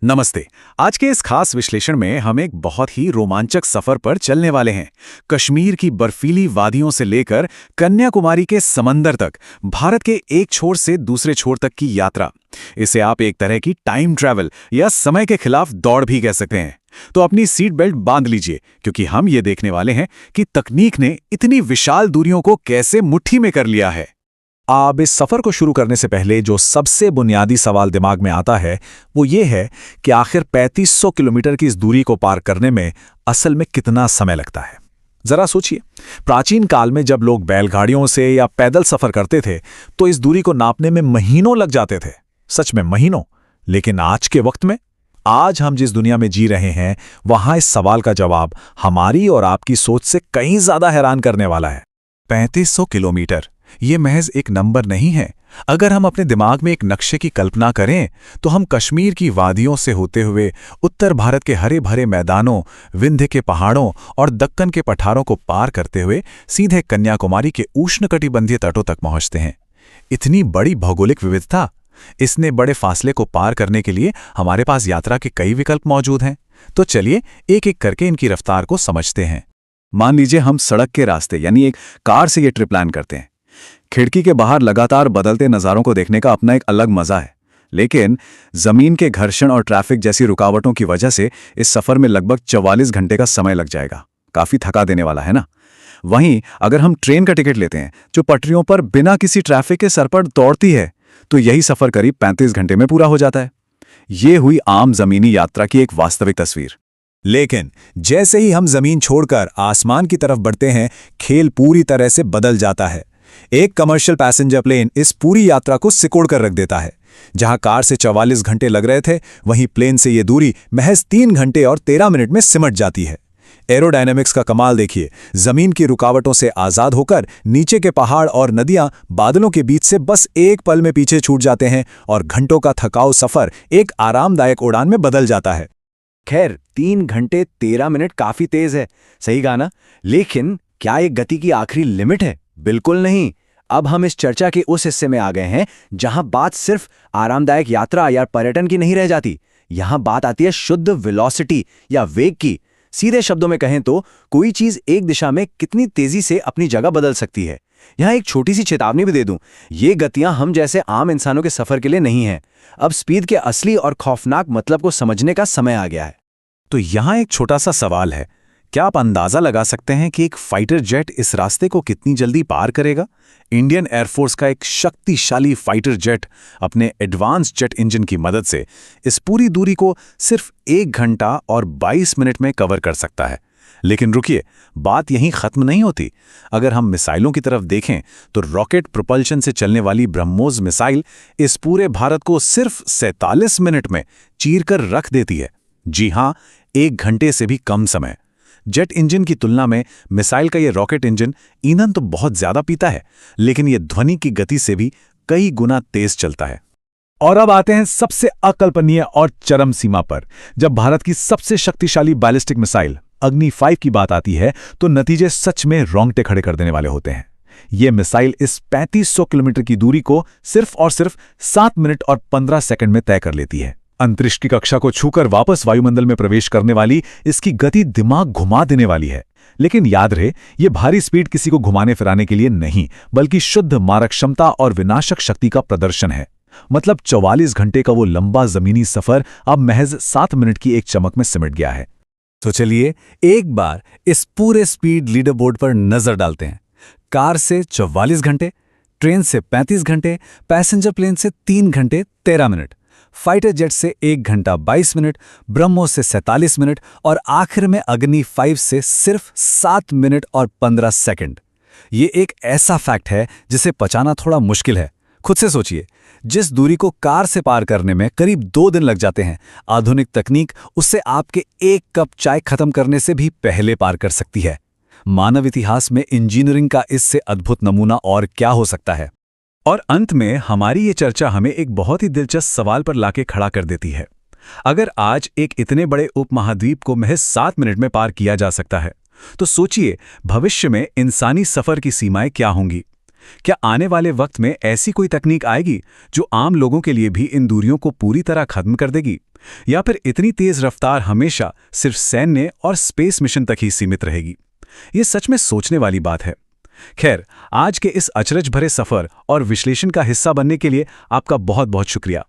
नमस्ते। आज के इस खास विश्लेषण में हम एक बहुत ही रोमांचक सफर पर चलने वाले हैं। कश्मीर की बर्फीली वादियों से लेकर कन्याकुमारी के समंदर तक, भारत के एक छोर से दूसरे छोर तक की यात्रा। इसे आप एक तरह की टाइम ट्रैवल या समय के खिलाफ दौड़ भी कह सकते हैं। तो अपनी सीट बेल्ट बांध लीजिए, क्योंकि हम ये देखने वाले हैं कि तकनीक ने इतनी विशाल दूरियों को कैसे मुट्ठी में कर लिया है। अब इस सफ़र को शुरू करने से पहले जो सबसे बुनियादी सवाल दिमाग में आता है वो ये है कि आखिर 3500 किलोमीटर की इस दूरी को पार करने में असल में कितना समय लगता है। जरा सोचिए, प्राचीन काल में जब लोग बैलगाड़ियों से या पैदल सफ़र करते थे तो इस दूरी को नापने में महीनों लग जाते थे, सच में महीनों। लेकिन आज के वक्त में, आज हम जिस दुनिया में जी रहे हैं, वहां इस सवाल का जवाब हमारी और आपकी सोच से कहीं ज्यादा हैरान करने वाला है। 3500 किलोमीटर ये महज एक नंबर नहीं है। अगर हम अपने दिमाग में एक नक्शे की कल्पना करें तो हम कश्मीर की वादियों से होते हुए उत्तर भारत के हरे भरे मैदानों, विंध्य के पहाड़ों और दक्कन के पठारों को पार करते हुए सीधे कन्याकुमारी के उष्णकटिबंधीय तटों तक पहुंचते हैं। इतनी बड़ी भौगोलिक विविधता, इसने बड़े फासले को पार करने के लिए हमारे पास यात्रा के कई विकल्प मौजूद हैं। तो चलिए एक एक करके इनकी रफ्तार को समझते हैं। मान लीजिए हम सड़क के रास्ते यानी एक कार से ये ट्रिप प्लान करते हैं। खिड़की के बाहर लगातार बदलते नज़ारों को देखने का अपना एक अलग मजा है, लेकिन जमीन के घर्षण और ट्रैफिक जैसी रुकावटों की वजह से इस सफर में लगभग 44 घंटे का समय लग जाएगा। काफी थका देने वाला है ना। वहीं अगर हम ट्रेन का टिकट लेते हैं जो पटरियों पर बिना किसी ट्रैफिक के सर पर दौड़ती है, तो यही सफर करीब 35 घंटे में पूरा हो जाता है। ये हुई आम जमीनी यात्रा की एक वास्तविक तस्वीर। लेकिन जैसे ही हम जमीन छोड़कर आसमान की तरफ बढ़ते हैं, खेल पूरी तरह से बदल जाता है। एक कमर्शियल पैसेंजर प्लेन इस पूरी यात्रा को सिकोड़ कर रख देता है। जहां कार से 44 घंटे लग रहे थे, वहीं प्लेन से ये दूरी महज 3 घंटे और 13 मिनट में सिमट जाती है। एरोडायनेमिक्स का कमाल देखिए। जमीन की रुकावटों से आजाद होकर नीचे के पहाड़ और नदियां बादलों के बीच से बस एक पल में पीछे छूट जाते हैं और घंटों का थकाऊ सफर एक आरामदायक उड़ान में बदल जाता है। खैर, 3 घंटे 13 मिनट काफी तेज है, सही कहा ना? लेकिन क्या ये गति की आखिरी लिमिट है? बिल्कुल नहीं। अब हम इस चर्चा के उस हिस्से में आ गए हैं जहां बात सिर्फ आरामदायक यात्रा या पर्यटन की नहीं रह जाती। यहां बात आती है शुद्ध वेलोसिटी या वेग की। सीधे शब्दों में कहें तो कोई चीज एक दिशा में कितनी तेजी से अपनी जगह बदल सकती है। यहां एक छोटी सी चेतावनी भी दे दूं, ये गतियां हम जैसे आम इंसानों के सफर के लिए नहीं है। अब स्पीड के असली और खौफनाक मतलब को समझने का समय आ गया है। तो यहां एक छोटा सा सवाल है, क्या आप अंदाजा लगा सकते हैं कि एक फाइटर जेट इस रास्ते को कितनी जल्दी पार करेगा? इंडियन एयरफोर्स का एक शक्तिशाली फाइटर जेट अपने एडवांस जेट इंजन की मदद से इस पूरी दूरी को सिर्फ 1 घंटा और 22 मिनट में कवर कर सकता है। लेकिन रुकिए, बात यहीं खत्म नहीं होती। अगर हम मिसाइलों की तरफ देखें तो रॉकेट प्रोपल्शन से चलने वाली ब्रह्मोस मिसाइल इस पूरे भारत को सिर्फ 47 मिनट में चीरकर रख देती है। जी हां, 1 घंटे से भी कम समय। जेट इंजन की तुलना में मिसाइल का यह रॉकेट इंजन ईंधन तो बहुत ज्यादा पीता है, लेकिन यह ध्वनि की गति से भी कई गुना तेज चलता है। और अब आते हैं सबसे अकल्पनीय और चरम सीमा पर। जब भारत की सबसे शक्तिशाली बैलिस्टिक मिसाइल अग्नि 5 की बात आती है तो नतीजे सच में रोंगटे खड़े कर देने वाले होते हैं। यह मिसाइल इस 3500 किलोमीटर की दूरी को सिर्फ और सिर्फ 7 मिनट और 15 सेकंड में तय कर लेती है। अंतरिक्ष की कक्षा को छूकर वापस वायुमंडल में प्रवेश करने वाली इसकी गति दिमाग घुमा देने वाली है। लेकिन याद रहे, यह भारी स्पीड किसी को घुमाने फिराने के लिए नहीं, बल्कि शुद्ध मारक क्षमता और विनाशक शक्ति का प्रदर्शन है। मतलब 44 घंटे का वो लंबा जमीनी सफर अब महज 7 मिनट की एक चमक में सिमट गया है। तो चलिए एक बार इस पूरे स्पीड लीडर बोर्ड पर नजर डालते हैं। कार से 44 घंटे, ट्रेन से 35 घंटे, पैसेंजर प्लेन से 3 घंटे 13 मिनट, फाइटर जेट से 1 घंटा 22 मिनट, ब्रह्मोस से 47 मिनट और आखिर में अग्नि 5 से सिर्फ 7 मिनट और 15 सेकंड। ये एक ऐसा फैक्ट है जिसे पचाना थोड़ा मुश्किल है। खुद से सोचिए, जिस दूरी को कार से पार करने में करीब 2 दिन लग जाते हैं, आधुनिक तकनीक उससे आपके 1 कप चाय खत्म करने से भी पहले पार कर सकती है। मानव इतिहास में इंजीनियरिंग का इससे अद्भुत नमूना और क्या हो सकता है। और अंत में हमारी ये चर्चा हमें एक बहुत ही दिलचस्प सवाल पर लाके खड़ा कर देती है। अगर आज एक इतने बड़े उपमहाद्वीप को महज 7 मिनट में पार किया जा सकता है, तो सोचिए भविष्य में इंसानी सफर की सीमाएं क्या होंगी। क्या आने वाले वक्त में ऐसी कोई तकनीक आएगी जो आम लोगों के लिए भी इन दूरियों को पूरी तरह खत्म कर देगी, या फिर इतनी तेज रफ्तार हमेशा सिर्फ सैन्य और स्पेस मिशन तक ही सीमित रहेगी? ये सच में सोचने वाली बात है। खैर, आज के इस अचरज भरे सफर और विश्लेषण का हिस्सा बनने के लिए आपका बहुत बहुत शुक्रिया।